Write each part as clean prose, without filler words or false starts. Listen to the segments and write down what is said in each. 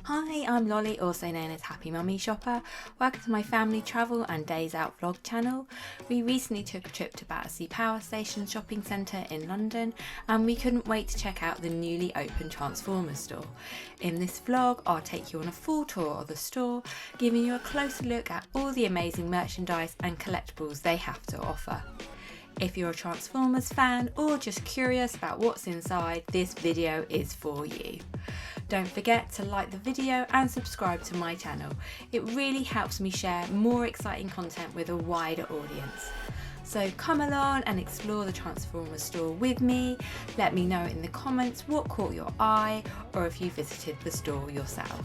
Hi, I'm Lolly, also known as Happymummyshopper. Welcome to my family travel and days out vlog channel. We recently took a trip to Battersea Power Station shopping centre in London, and we couldn't wait to check out the newly opened Transformers store. In this vlog, I'll take you on a full tour of the store, giving you a closer look at all the amazing merchandise and collectibles they have to offer. If you're a Transformers fan or just curious about what's inside, this video is for you. Don't forget to like the video and subscribe to my channel. It really helps me share more exciting content with a wider audience. So come along and explore the Transformers store with me. Let me know in the comments what caught your eye or if you visited the store yourself.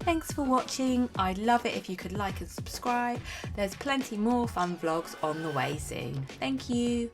Thanks for watching. I'd love it if you could like and subscribe. There's plenty more fun vlogs on the way soon. Thank you.